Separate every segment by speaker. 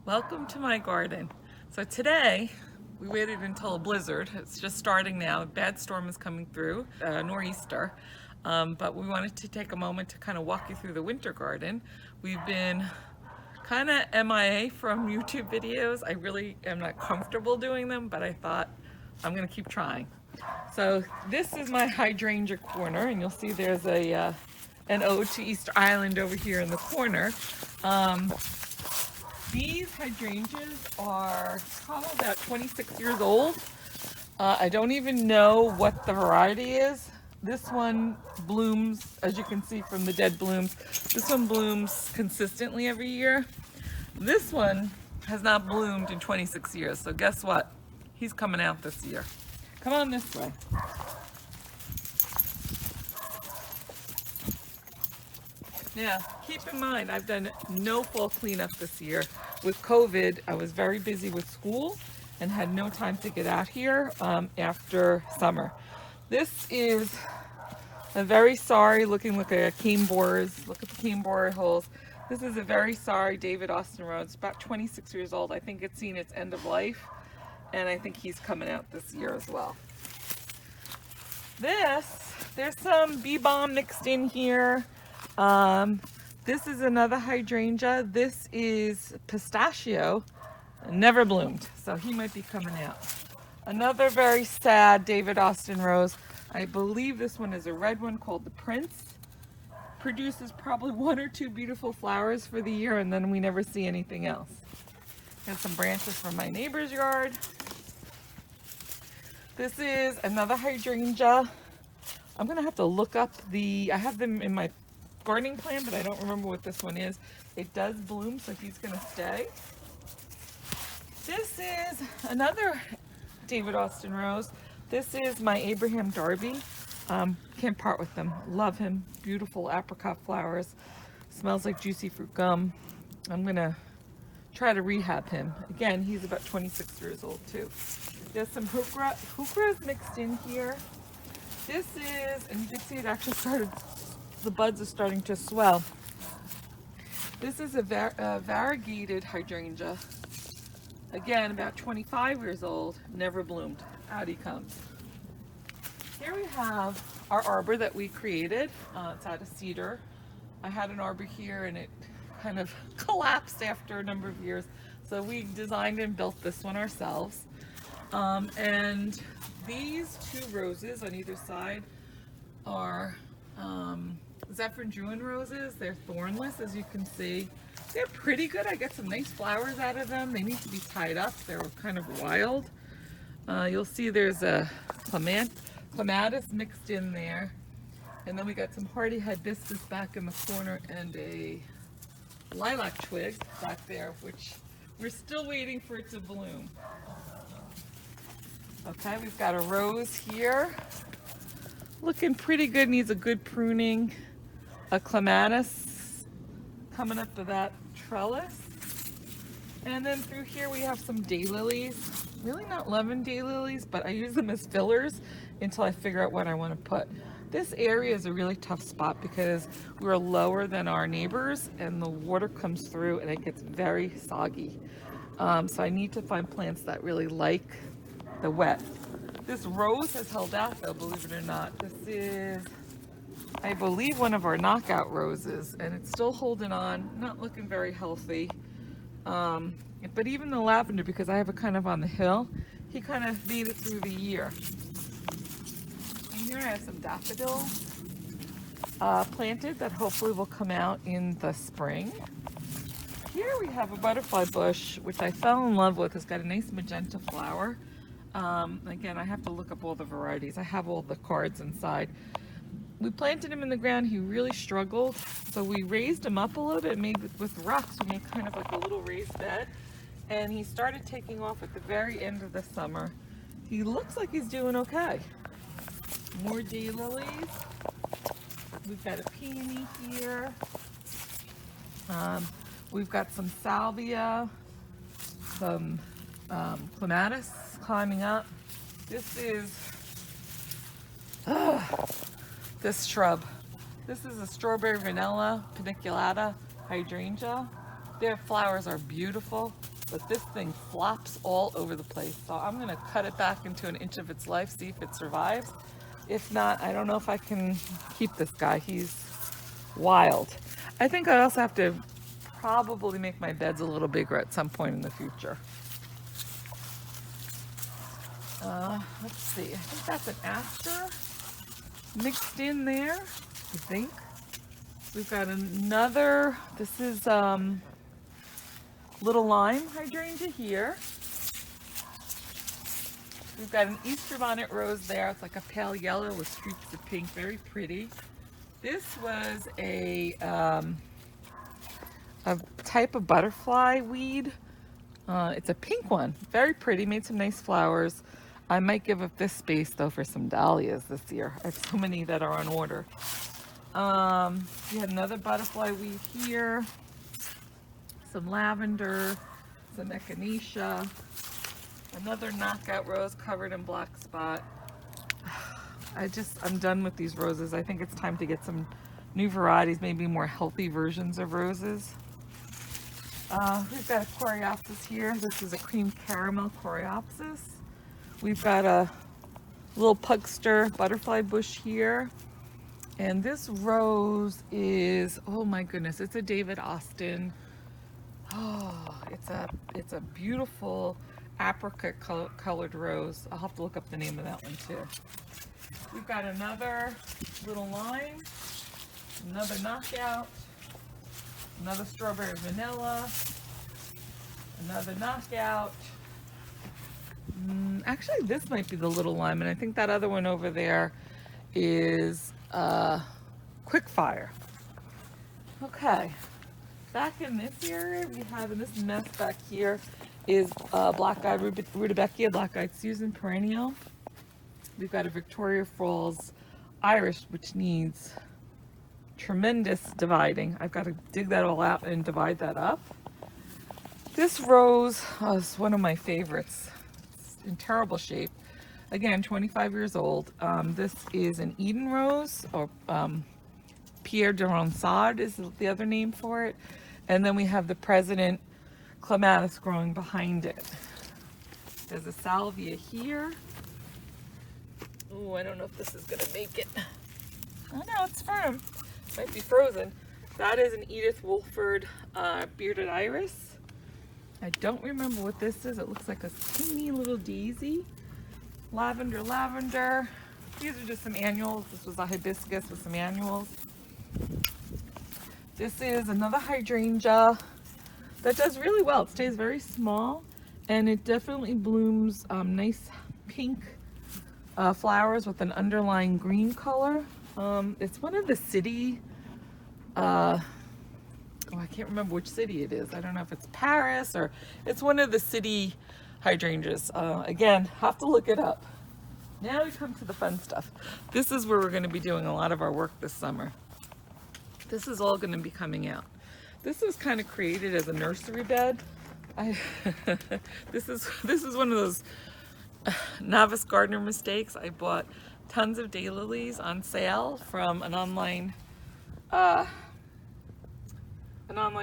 Speaker 1: Welcome to my garden. So today, we waited until a blizzard. It's just starting now. A bad storm is coming through, nor'easter. But we wanted to take a moment to kind of walk you through the winter garden. We've been kind of MIA from YouTube videos. I really am not comfortable doing them, but I thought I'm gonna keep trying. So this is my hydrangea corner, and you'll see there's an ode to Easter Island over here in the corner. Um, these hydrangeas are probably about 26 years old. I don't even know what the variety is. This one blooms, as you can see from the dead blooms. This one blooms consistently every year. This one has not bloomed in 26 years, so guess what? He's coming out this year. Come on this way. Now, keep in mind, I've done no fall cleanup this year. With COVID, I was very busy with school and had no time to get out here after summer. This is a very sorry looking, look at cane borers. Look at the cane borer holes. This is a very sorry David Austin Rose. It's about 26 years old. I think it's seen its end of life, and I think he's coming out this year as well. There's some bee balm mixed in here. This is another hydrangea. This is pistachio, never bloomed, so he might be coming out. Another very sad David Austin rose. I believe this one is a red one called the Prince. Produces probably one or two beautiful flowers for the year, and then we never see anything else. Got some branches from my neighbor's yard. This is another hydrangea. I'm gonna have to look up I have them in my gardening plan, but I don't remember what this one is. It does bloom, so he's gonna stay. This is another David Austin rose. This is my Abraham Darby. Can't part with them. Love him. Beautiful apricot flowers. Smells like juicy fruit gum. I'm gonna try to rehab him. Again, he's about 26 years old too. There's some heucheras mixed in here. This is, and you can see it actually started, the buds are starting to swell. This is a variegated hydrangea. Again, about 25 years old, never bloomed. Out he comes. Here we have our arbor that we created. It's out of cedar. I had an arbor here and it kind of collapsed after a number of years. So we designed and built this one ourselves. And these two roses on either side are Zephyr and Druin roses. They're thornless, as you can see. They're pretty good. I get some nice flowers out of them. They need to be tied up. They're kind of wild. You'll see there's a clematis mixed in there. And then we got some hardy hibiscus back in the corner and a lilac twig back there, which we're still waiting for it to bloom. Okay, we've got a rose here. Looking pretty good, needs a good pruning. A clematis coming up to that trellis. And then through here we have some daylilies. Really not loving daylilies, but I use them as fillers until I figure out what I want to put. This area is a really tough spot because we're lower than our neighbors and the water comes through and it gets very soggy. So I need to find plants that really like the wet. This rose has held out though, believe it or not. This is, I believe, one of our knockout roses, and it's still holding on, not looking very healthy. But even the lavender, because I have it kind of on the hill, he kind of made it through the year. And here I have some daffodils planted that hopefully will come out in the spring. Here we have a butterfly bush, which I fell in love with. It's got a nice magenta flower. Again, I have to look up all the varieties. I have all the cards inside. We planted him in the ground. He really struggled. So we raised him up a little bit, made with rocks. We made kind of like a little raised bed. And he started taking off at the very end of the summer. He looks like he's doing okay. More daylilies. We've got a peony here. We've got some salvia, some clematis climbing up. This is this shrub. This is a strawberry vanilla paniculata hydrangea. Their flowers are beautiful, but this thing flops all over the place. So I'm gonna cut it back into an inch of its life, see if it survives. If not, I don't know if I can keep this guy. He's wild. I think I also have to probably make my beds a little bigger at some point in the future. Let's see, I think that's an aster mixed in there, I think. We've got another, this is little lime hydrangea here. We've got an Easter bonnet rose there. It's like a pale yellow with streaks of pink, very pretty. This was a type of butterfly weed. It's a pink one, very pretty, made some nice flowers. I might give up this space though for some dahlias this year. I have so many that are on order. We had another butterfly weed here, some lavender, some echinacea, another knockout rose covered in black spot. I'm done with these roses. I think it's time to get some new varieties, maybe more healthy versions of roses. We've got a coreopsis here. This is a cream caramel coreopsis. We've got a little pugster butterfly bush here. And this rose is, oh my goodness, it's a David Austin. Oh, it's a beautiful apricot colored rose. I'll have to look up the name of that one too. We've got another little lime, another knockout, another strawberry vanilla, another knockout. Actually, this might be the little lime, and I think that other one over there is quick fire. Okay, back in this area, we have in this mess back here is black-eyed rudbeckia, black-eyed Susan perennial. We've got a Victoria Falls iris, which needs tremendous dividing. I've got to dig that all out and divide that up. This rose is one of my favorites. It's in terrible shape. Again, 25 years old. This is an Eden rose, or Pierre de Ronsard is the other name for it. And then we have the President clematis growing behind it. There's a salvia here. Oh, I don't know if this is gonna make it. Oh no, it's firm. Might be frozen. That is an Edith Wolford bearded iris. I don't remember what this is. It looks like a teeny little daisy. Lavender, lavender. These are just some annuals. This was a hibiscus with some annuals. This is another hydrangea that does really well. It stays very small, and it definitely blooms nice pink flowers with an underlying green color. It's one of the city, I can't remember which city it is. I don't know if it's Paris or it's one of the city hydrangeas. Again, have to look it up. Now we come to the fun stuff. This is where we're going to be doing a lot of our work this summer. This is all going to be coming out. This was kind of created as a nursery bed. This is one of those novice gardener mistakes. I bought tons of daylilies on sale from an online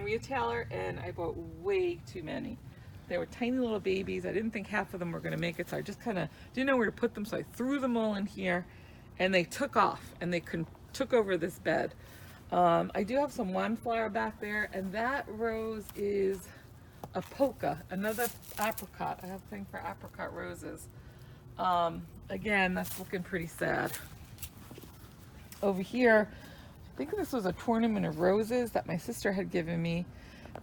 Speaker 1: retailer, and I bought way too many. They were tiny little babies. I didn't think half of them were going to make it, so I just kind of didn't know where to put them, so I threw them all in here, and they took off, and they took over this bed. I do have some wildflower back there, and that rose is a polka, another apricot. I have a thing for apricot roses. Again, that's looking pretty sad. Over here, I think this was a tournament of roses that my sister had given me,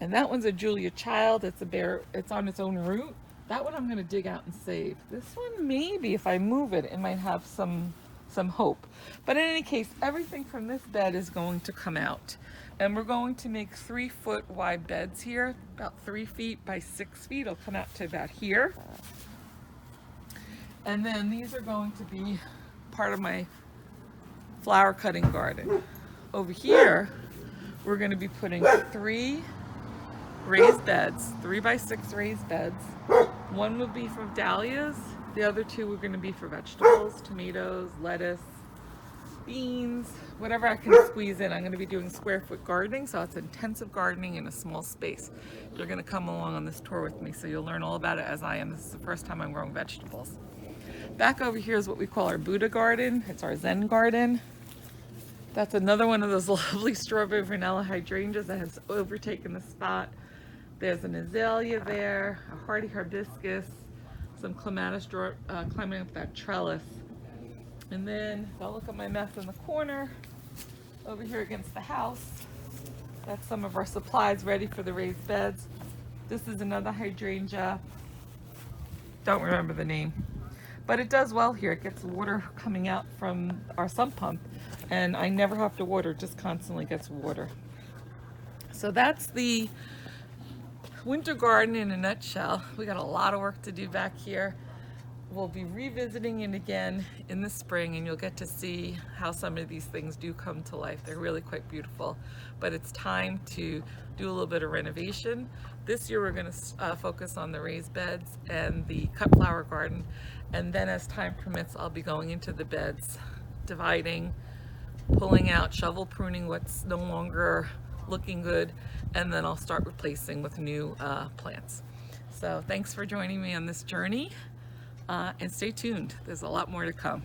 Speaker 1: and that one's a Julia Child. It's on its own root. That one I'm going to dig out and save. This one, maybe if I move it, it might have some hope. But in any case, everything from this bed is going to come out, and we're going to make 3-foot wide beds here, about 3 feet by 6 feet. It'll come out to about here, and then these are going to be part of my flower cutting garden. Over here, we're going to be putting 3 raised beds, 3 by 6 raised beds. One will be for dahlias. The other 2 are going to be for vegetables, tomatoes, lettuce, beans, whatever I can squeeze in. I'm going to be doing square foot gardening, so it's intensive gardening in a small space. You're going to come along on this tour with me, so you'll learn all about it as I am. This is the first time I'm growing vegetables. Back over here is what we call our Buddha garden. It's our Zen garden. That's another one of those lovely strawberry vanilla hydrangeas that has overtaken the spot. There's an azalea there, a hardy hibiscus, some clematis climbing up that trellis. And then I'll look at my mess in the corner over here against the house. That's some of our supplies ready for the raised beds. This is another hydrangea. Don't remember the name, but it does well here. It gets water coming out from our sump pump, and I never have to water, it just constantly gets water. So that's the winter garden in a nutshell. We got a lot of work to do back here. We'll be revisiting it again in the spring, and you'll get to see how some of these things do come to life. They're really quite beautiful, but it's time to do a little bit of renovation. This year we're going to focus on the raised beds and the cut flower garden, and then as time permits I'll be going into the beds, dividing, pulling out, shovel pruning what's no longer looking good, and then I'll start replacing with new plants. So thanks for joining me on this journey. And stay tuned. There's a lot more to come.